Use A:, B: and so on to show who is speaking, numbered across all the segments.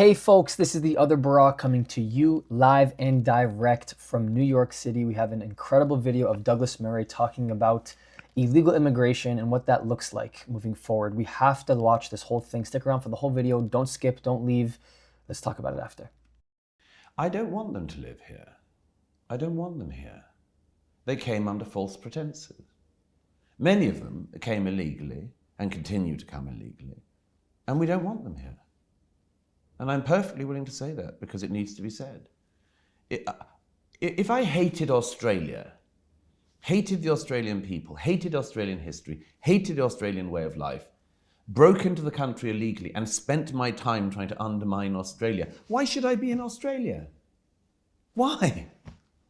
A: Hey folks, this is the other Barack coming to you live and direct from New York City. We have an incredible video of Douglas Murray talking about illegal immigration and what that looks like moving forward. We have to watch this whole thing. Stick around for the whole video. Don't skip, don't leave. Let's talk about it after.
B: I don't want them to live here. I don't want them here. They came under false pretenses. Many of them came illegally and continue to come illegally, and we don't want them here. And I'm perfectly willing to say that because it needs to be said. If I hated Australia, hated the Australian people, hated Australian history, hated the Australian way of life, broke into the country illegally and spent my time trying to undermine Australia, why should I be in Australia? Why?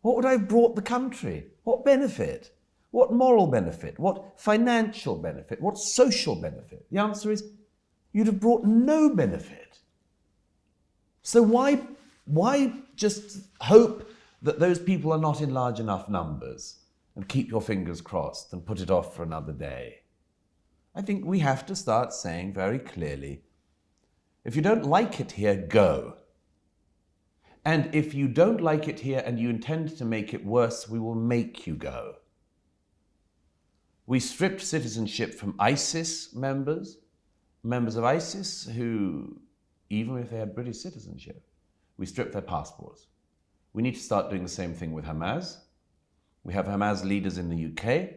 B: What would I have brought the country? What benefit? What moral benefit? What financial benefit? What social benefit? The answer is, you'd have brought no benefit. So why just hope that those people are not in large enough numbers and keep your fingers crossed and put it off for another day? I think we have to start saying very clearly, if you don't like it here, go. And if you don't like it here and you intend to make it worse, we will make you go. We stripped citizenship from ISIS members of ISIS who, even if they had British citizenship, we stripped their passports. We need to start doing the same thing with Hamas. We have Hamas leaders in the UK,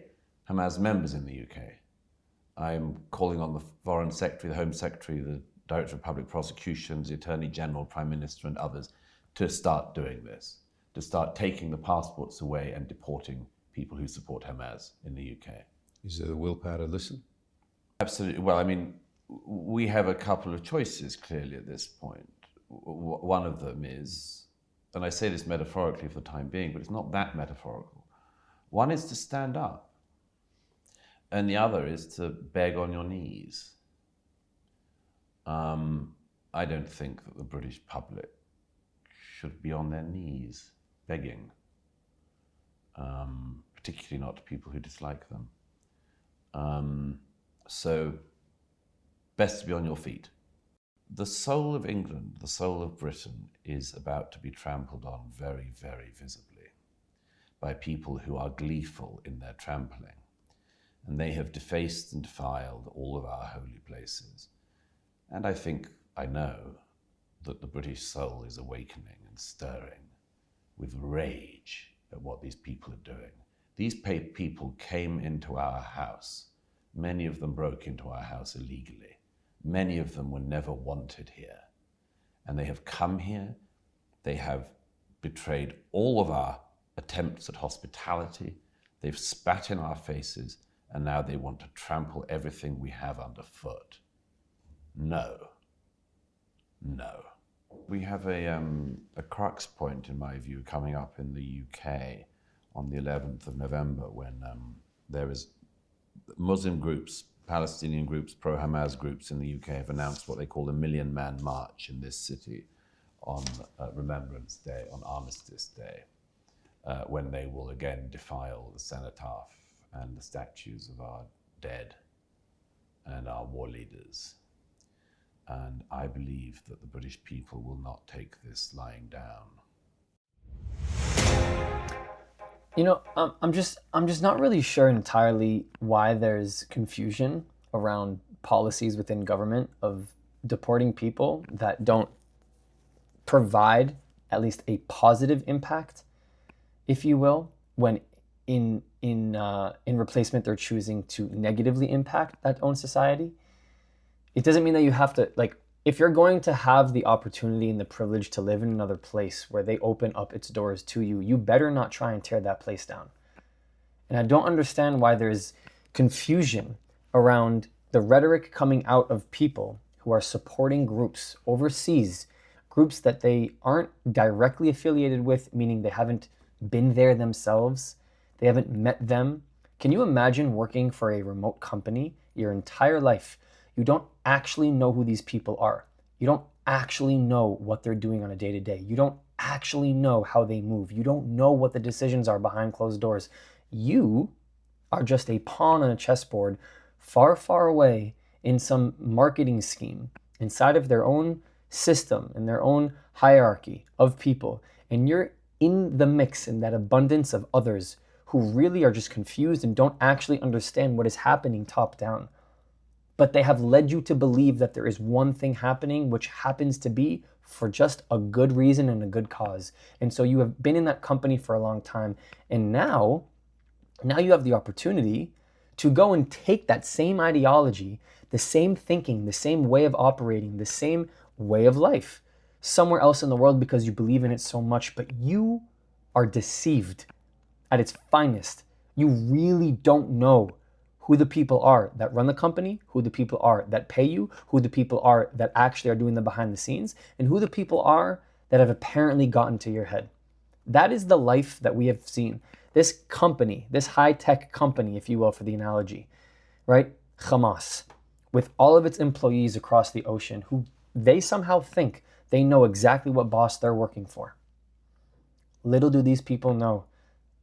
B: Hamas members in the UK. I'm calling on the Foreign Secretary, the Home Secretary, the Director of Public Prosecutions, the Attorney General, Prime Minister and others to start doing this, to start taking the passports away and deporting people who support Hamas in the UK.
C: Is there the willpower to listen?
B: Absolutely. Well, I mean, we have a couple of choices clearly at this point. One of them is, and I say this metaphorically for the time being, but it's not that metaphorical. One is to stand up, and the other is to beg on your knees. I don't think that the British public should be on their knees begging, particularly not to people who dislike them. So best to be on your feet. The soul of England, the soul of Britain, is about to be trampled on very, very visibly by people who are gleeful in their trampling. And they have defaced and defiled all of our holy places. And I know that the British soul is awakening and stirring with rage at what these people are doing. These people came into our house. Many of them broke into our house illegally. Many of them were never wanted here. And they have come here, they have betrayed all of our attempts at hospitality, they've spat in our faces, and now they want to trample everything we have underfoot. No. No. We have a crux point, in my view, coming up in the UK on the 11th of November when there is Muslim groups, Palestinian groups, pro-Hamas groups in the UK have announced what they call a million-man march in this city on Remembrance Day, on Armistice Day, when they will again defile the cenotaph and the statues of our dead and our war leaders. And I believe that the British people will not take this lying down.
A: You know, I'm just not really sure entirely why there's confusion around policies within government of deporting people that don't provide at least a positive impact, if you will, when in replacement they're choosing to negatively impact that own society. It doesn't mean that you have to, like, if you're going to have the opportunity and the privilege to live in another place where they open up its doors to you, you better not try and tear that place down. And I don't understand why there's confusion around the rhetoric coming out of people who are supporting groups overseas, groups that they aren't directly affiliated with, meaning they haven't been there themselves, they haven't met them. Can you imagine working for a remote company your entire life? You don't actually know who these people are. You don't actually know what they're doing on a day-to-day. You don't actually know how they move. You don't know what the decisions are behind closed doors. You are just a pawn on a chessboard far, far away in some marketing scheme inside of their own system, in their own hierarchy of people, and you're in the mix in that abundance of others who really are just confused and don't actually understand what is happening top down. But they have led you to believe that there is one thing happening, which happens to be for just a good reason and a good cause. And so you have been in that company for a long time. And now you have the opportunity to go and take that same ideology, the same thinking, the same way of operating, the same way of life somewhere else in the world because you believe in it so much, but you are deceived at its finest. You really don't know who the people are that run the company, who the people are that pay you, who the people are that actually are doing the behind the scenes, and who the people are that have apparently gotten to your head. That is the life that we have seen. This company, this high-tech company, if you will, for the analogy, right? Hamas, with all of its employees across the ocean, who they somehow think they know exactly what boss they're working for. Little do these people know,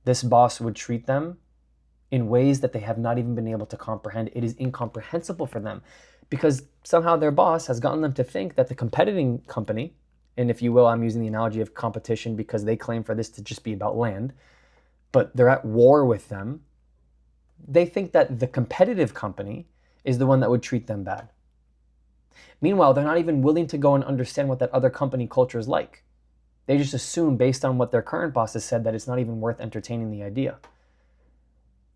A: this boss would treat them in ways that they have not even been able to comprehend. It is incomprehensible for them because somehow their boss has gotten them to think that the competing company, and if you will, I'm using the analogy of competition because they claim for this to just be about land, but they're at war with them. They think that the competitive company is the one that would treat them bad. Meanwhile, they're not even willing to go and understand what that other company culture is like. They just assume based on what their current boss has said that it's not even worth entertaining the idea.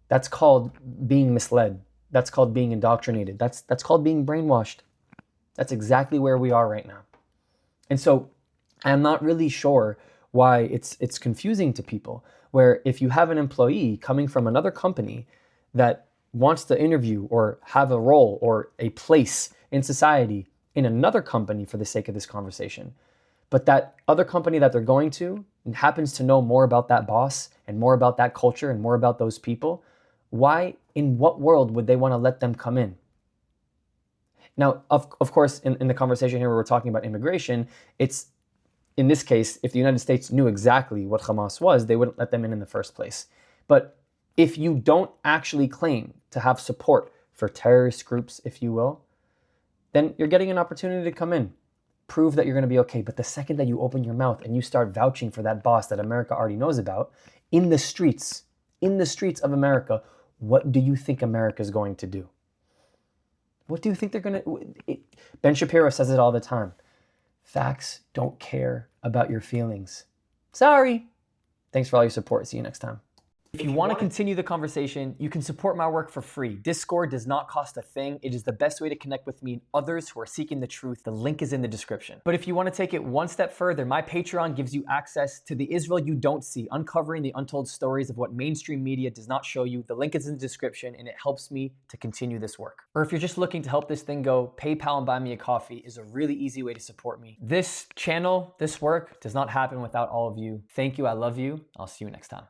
A: That's called being misled. That's called being indoctrinated. That's called being brainwashed. That's exactly where we are right now. And so I'm not really sure why it's confusing to people, where if you have an employee coming from another company that wants to interview or have a role or a place in society in another company for the sake of this conversation, but that other company that they're going to happens to know more about that boss and more about that culture and more about those people, why, in what world would they want to let them come in? Now, of course, in the conversation here where we're talking about immigration, it's, in this case, if the United States knew exactly what Hamas was, they wouldn't let them in the first place. But if you don't actually claim to have support for terrorist groups, if you will, then you're getting an opportunity to come in. Prove that you're going to be okay. But the second that you open your mouth and you start vouching for that boss that America already knows about, in the streets of America, what do you think America is going to do? What do you think they're going to... Ben Shapiro says it all the time. Facts don't care about your feelings. Sorry. Thanks for all your support. See you next time. If you want to continue the conversation, you can support my work for free. Discord does not cost a thing. It is the best way to connect with me and others who are seeking the truth. The link is in the description. But if you want to take it one step further, my Patreon gives you access to the Israel you don't see, uncovering the untold stories of what mainstream media does not show you. The link is in the description and it helps me to continue this work. Or if you're just looking to help this thing go, PayPal and Buy Me a Coffee is a really easy way to support me. This channel, this work does not happen without all of you. Thank you. I love you. I'll see you next time.